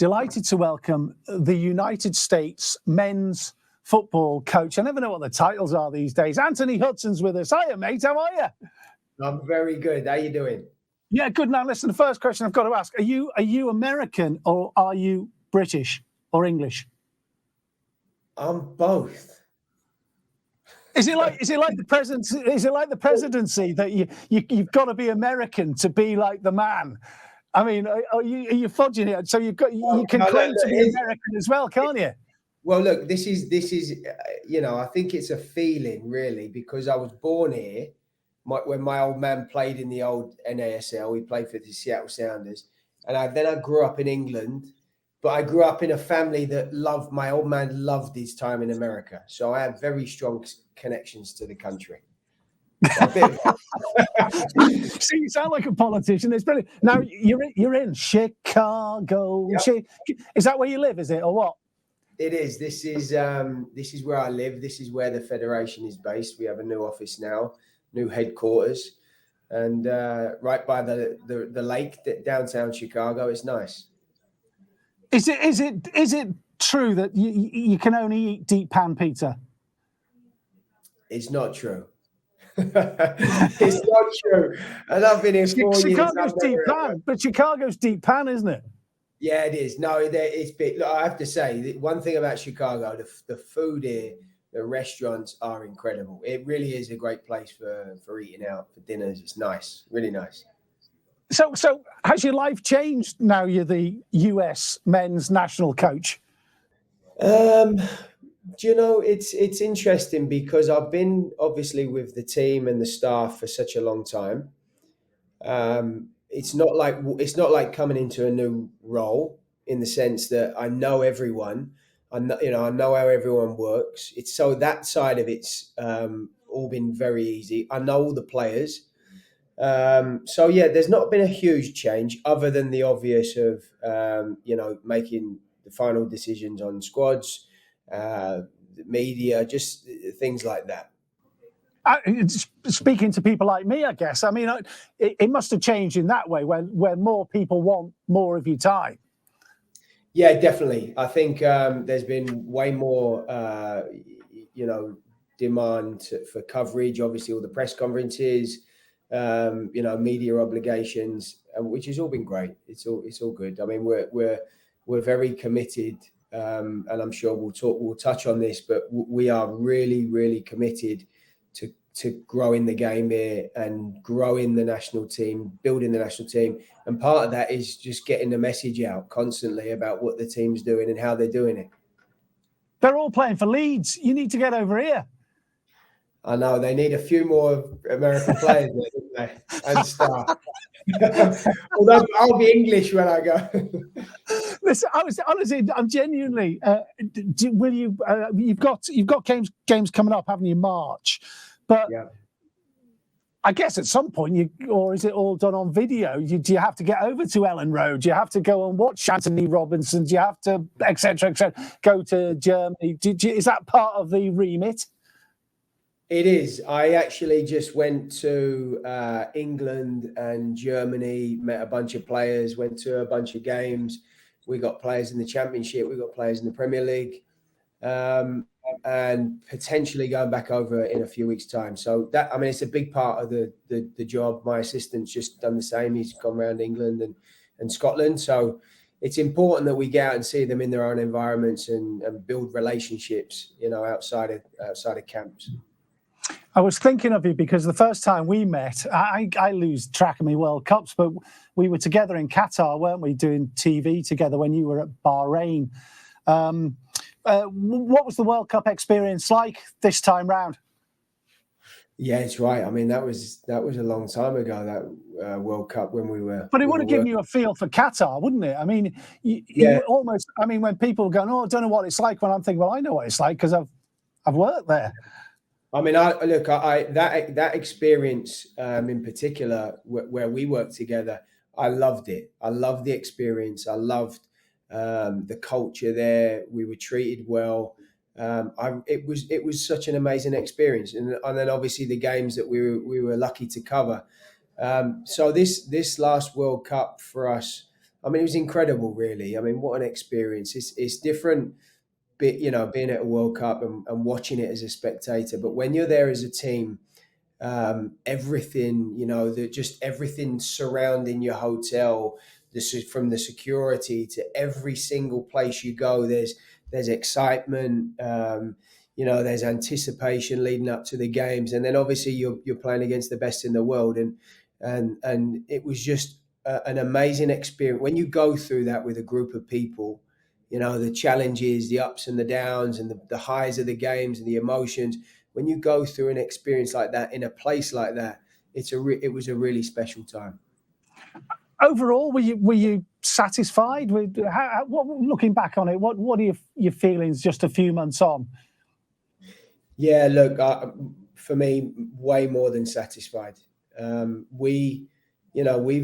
Delighted to welcome the United States men's football coach. I never know what the titles are these days. Anthony Hudson's with us. Hiya, mate. How are you? I'm very good. How you doing? Yeah, good. Now, listen, the first question I've got to ask, are you American or are you British or English? I'm both. Is it like the presidency? Is it like the presidency that you've got to be American to be like the man? I mean, are you fudging it? So you can claim to be American as well, can't you? Well, look, this is I think it's a feeling really, because I was born here. When my old man played in the old NASL, he played for the Seattle Sounders, and then I grew up in England. But I grew up in a family that my old man loved his time in America. So I have very strong connections to the country. See, you sound like a politician. It's brilliant. Now, you're in Chicago. Yep. Is that where you live, is it, or what? It is. This is where I live. This is where the Federation is based. We have a new office now, new headquarters, and right by the lake, downtown Chicago. It's nice. Is it true that you can only eat deep pan pizza? It's not true. It's not true. And I've been here 4 years. Chicago's deep pan, but Chicago's deep pan, isn't it? Yeah, it is. No, it's big. Look, I have to say, one thing about Chicago, the food here, the restaurants are incredible. It really is a great place for eating out, for dinners. It's nice, really nice. So has your life changed now you're the US men's national coach? Do you know, it's interesting because I've been obviously with the team and the staff for such a long time. It's not like coming into a new role in the sense that I know everyone. I know how everyone works. It's so that side of it's all been very easy. I know all the players. So yeah, there's not been a huge change other than the obvious of making the final decisions on squads, the media, just things like that. Speaking to people like me, I guess. I mean, it must have changed in that way where more people want more of your time. Yeah, definitely. I think there's been way more, demand for coverage. Obviously, all the press conferences. Media obligations, which has all been great. It's all good. I mean, we're very committed, and I'm sure we'll touch on this, but we are really, really committed to growing the game here and growing the national team, building the national team. And part of that is just getting the message out constantly about what the team's doing and how they're doing it. They're all playing for Leeds. You need to get over here. I know they need a few more American players there, don't they? And staff. Although I'll be English when I go. Listen, I'm genuinely. Will you? You've got games coming up, haven't you? March, but yeah. I guess at some point, or is it all done on video? Do you have to get over to Ellen Road? Do you have to go and watch Anthony Robinson? Do you have to, etc., go to Germany? Is that part of the remit? It is. I actually just went to England and Germany, met a bunch of players, went to a bunch of games. We got players in the Championship, we got players in the Premier League, and potentially going back over in a few weeks' time. So it's a big part of the job. My assistant's just done the same. He's gone around England and Scotland. So it's important that we get out and see them in their own environments and build relationships, outside of camps. I was thinking of you because the first time we met, I lose track of my World Cups, but we were together in Qatar, weren't we, doing TV together when you were at Bahrain. What was the World Cup experience like this time round? Yeah, it's right. I mean, that was a long time ago, that World Cup when we were. But it would have given you a feel for Qatar, wouldn't it? I mean, you almost. I mean, when people go, "Oh, I don't know what it's like," when I'm thinking, "Well, I know what it's like because I've worked there." I mean, that experience in particular, where we worked together, I loved it. I loved the experience. I loved the culture there. We were treated well. It was such an amazing experience, and then obviously the games that we were lucky to cover. So this last World Cup for us I mean, it was incredible, really. I mean, what an experience. It's different, you know, being at a World Cup and watching it as a spectator. But when you're there as a team, everything, you know, just everything surrounding your hotel, from the security to every single place you go, there's excitement. You know, there's anticipation leading up to the games, and then obviously you're playing against the best in the world, and it was just an amazing experience when you go through that with a group of people. You know, the challenges, the ups and the downs, and the highs of the games and the emotions. When you go through an experience like that in a place like that, it was a really special time. Overall, were you satisfied with looking back on it? What are your feelings just a few months on? Yeah, look, for me, way more than satisfied. We've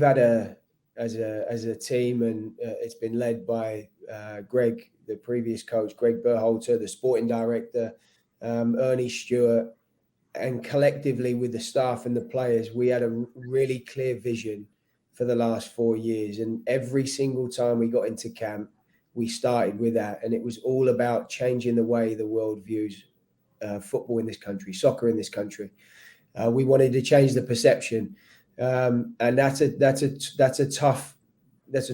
had as a team, and it's been led by Greg, the previous coach, Greg Berhalter, the sporting director, Ernie Stewart, and collectively with the staff and the players, we had a really clear vision for the last 4 years. And every single time we got into camp, we started with that. And it was all about changing the way the world views football in this country, soccer in this country. We wanted to change the perception. And that's a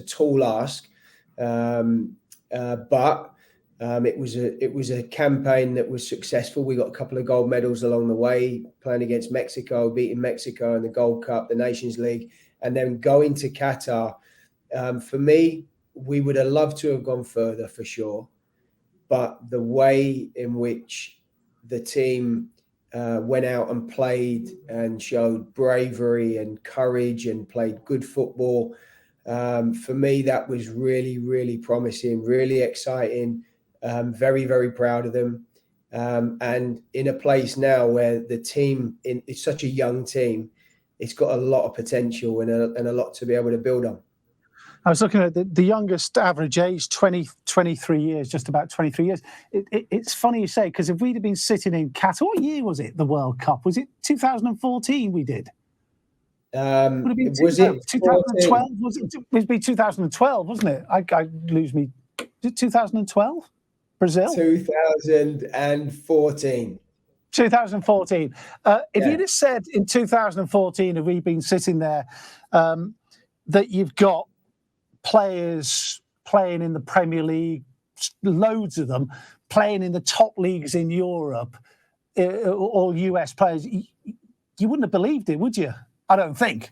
tall ask. But it was a campaign that was successful. We got a couple of gold medals along the way, playing against Mexico, beating Mexico in the Gold Cup, the Nations League, and then going to Qatar. For me, we would have loved to have gone further for sure, but the way in which the team went out and played and showed bravery and courage and played good football, for me, that was really, really promising, really exciting. Very, very proud of them. And in a place now where the team, it's such a young team, it's got a lot of potential and a lot to be able to build on. I was looking at the youngest average age, 23 years, just about 23 years. It's funny you say, because if we'd have been sitting in Qatar, what year was it, the World Cup? Was it 2014 we did? Was it 2012? It would be 2012, wasn't it? I lose me. Is it 2012? Brazil? 2014. 2014. If you'd have said in 2014, if we'd been sitting there, that you've got players playing in the Premier League, loads of them, playing in the top leagues in Europe, all US players, you wouldn't have believed it, would you? I don't think.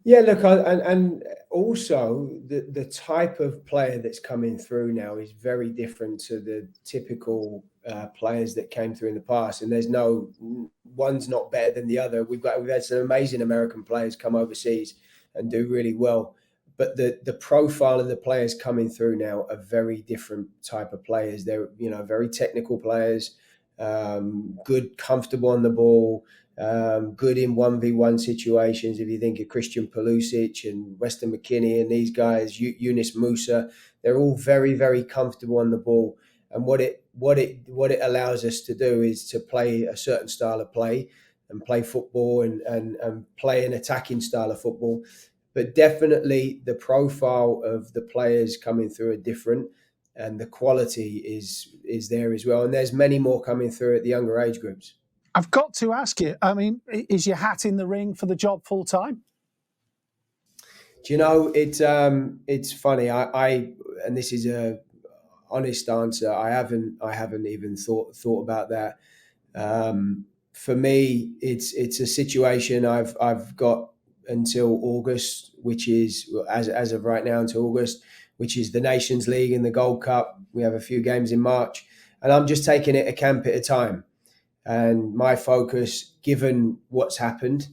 Yeah, look, and also the type of player that's coming through now is very different to the typical players that came through in the past. And there's one's not better than the other. We've had some amazing American players come overseas and do really well. But the profile of the players coming through now are very different type of players. They're, very technical players, good, comfortable on the ball, good in 1v1 situations. If you think of Christian Pulisic and Weston McKennie and these guys, Yunus Musa, they're all very, very comfortable on the ball. And what it allows us to do is to play a certain style of play and play football and play an attacking style of football. But definitely the profile of the players coming through are different, and the quality is there as well. And there's many more coming through at the younger age groups. I've got to ask you, I mean, is your hat in the ring for the job full time? Do you know, it's funny. I and this is a honest answer. I haven't even thought about that. For me, it's a situation I've got until August, which is as of right now until August, which is the Nations League and the Gold Cup. We have a few games in March, and I'm just taking it a camp at a time. And my focus, given what's happened,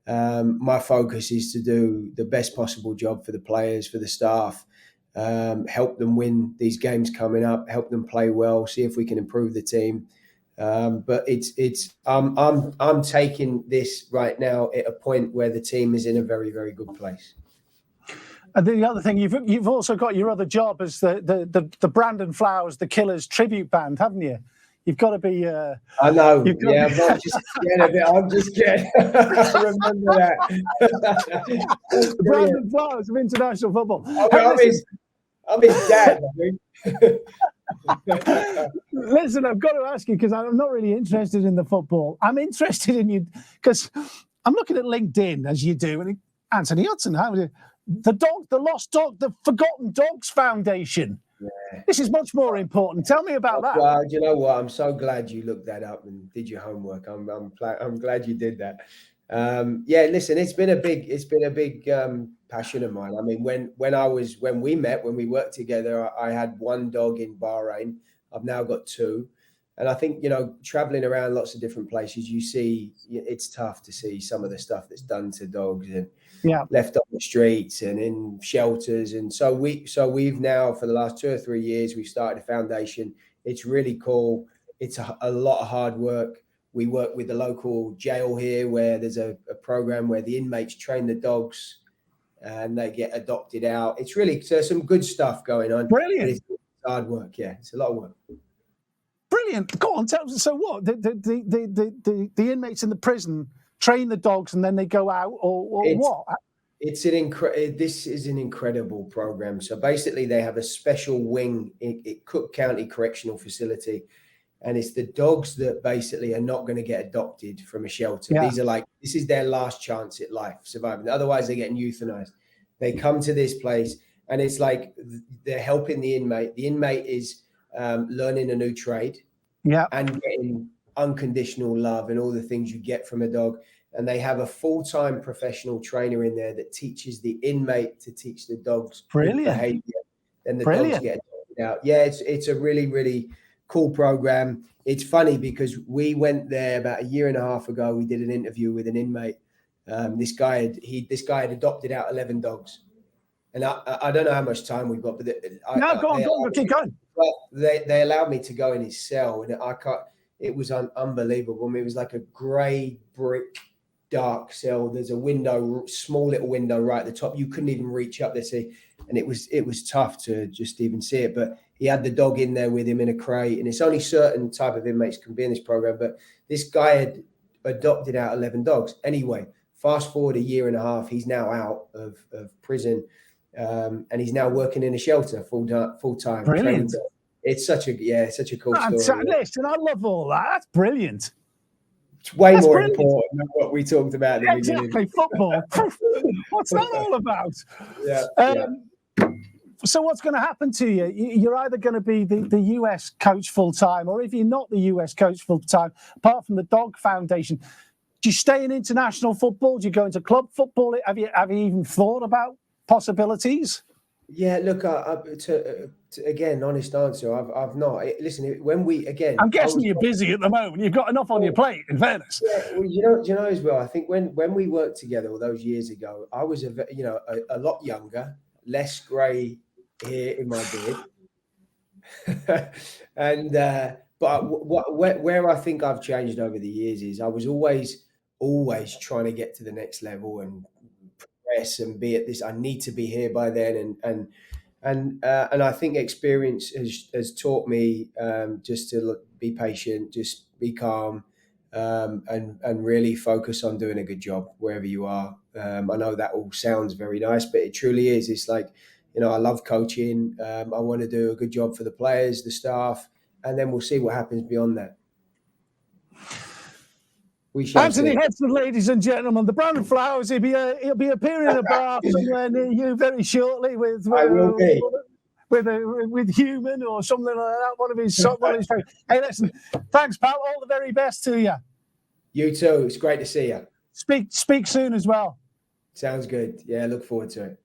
my focus is to do the best possible job for the players, for the staff, help them win these games coming up, help them play well, see if we can improve the team. But I'm taking this right now at a point where the team is in a very, very good place. And the other thing, you've also got your other job as the Brandon Flowers, the Killers tribute band, haven't you? You've got to be. I know. Yeah, I'm just scared of it. I'm just scared. Remember that. Brandon Flowers of international football. I'm his dad, I think. Listen, I've got to ask you because I'm not really interested in the football. I'm interested in you because I'm looking at LinkedIn as you do, and Anthony Hudson, the Lost Dog, the Forgotten Dogs Foundation. Yeah. This is much more important. Tell me about that. Well, you know what? I'm so glad you looked that up and did your homework. I'm glad you did that. Yeah, listen, it's been a big passion of mine. I mean, when we worked together, I had one dog in Bahrain. I've now got two. And I think, traveling around lots of different places, you see it's tough to see some of the stuff that's done to dogs and left on the streets and in shelters. And so we've now, for the last 2 or 3 years, we've started a foundation. It's really cool. It's a lot of hard work. We work with the local jail here where there's a program where the inmates train the dogs and they get adopted out. It's really, so there's some good stuff going on. Brilliant. It's hard work. Yeah, it's a lot of work. Brilliant. Go on, tell us. So what? The inmates in the prison train the dogs and then they go out, or what? This is an incredible program. So basically, they have a special wing in Cook County Correctional Facility, and it's the dogs that basically are not going to get adopted from a shelter. Yeah. This is their last chance at life, surviving. Otherwise, they're getting euthanized. They come to this place, and it's like they're helping the inmate. The inmate is learning a new trade, and getting unconditional love and all the things you get from a dog. And they have a full-time professional trainer in there that teaches the inmate to teach the dogs behavior. And the dogs get adopted out. Yeah, it's a really, really cool program. It's funny because we went there about 1.5 years ago. We did an interview with an inmate. This guy had adopted out 11 dogs. And I don't know how much time we've got, but go on, keep going. Well, they allowed me to go in his cell, and it was unbelievable. I mean, it was like a grey brick, dark cell. There's a window, small little window right at the top. You couldn't even reach up there, and it was tough to just even see it. But he had the dog in there with him in a crate, and it's only certain type of inmates can be in this program. But this guy had adopted out 11 dogs. Anyway, fast forward 1.5 years, he's now out of prison. And he's now working in a shelter full time. Brilliant. It's such a cool story. Listen, I love all that. That's brilliant. It's way more important than what we talked about at the beginning. Exactly, football. What's that all about? So what's going to happen to you? You're either going to be the US coach full time, or if you're not the US coach full time, apart from the Dog Foundation, do you stay in international football? Do you go into club football? Have you even thought about possibilities? Yeah, look, again, honest answer, I've not. Listen, I'm guessing you're busy at the moment. You've got enough on your plate, in fairness. Yeah, well, you know as well. I think when we worked together all those years ago, I was a lot younger, less grey here in my beard, and but where I think I've changed over the years is I was always trying to get to the next level and and be at this. I need to be here by then, and I think experience has taught me just to be patient, just be calm, and really focus on doing a good job wherever you are. I know that all sounds very nice, but it truly is. It's like, I love coaching. I want to do a good job for the players, the staff, and then we'll see what happens beyond that. Anthony Hudson, ladies and gentlemen, the Brandon Flowers. He'll be appearing in a bar somewhere near you very shortly with Human or something like that. One of his Hey, listen, thanks, pal. All the very best to you. You too. It's great to see you. Speak soon as well. Sounds good. Yeah, look forward to it.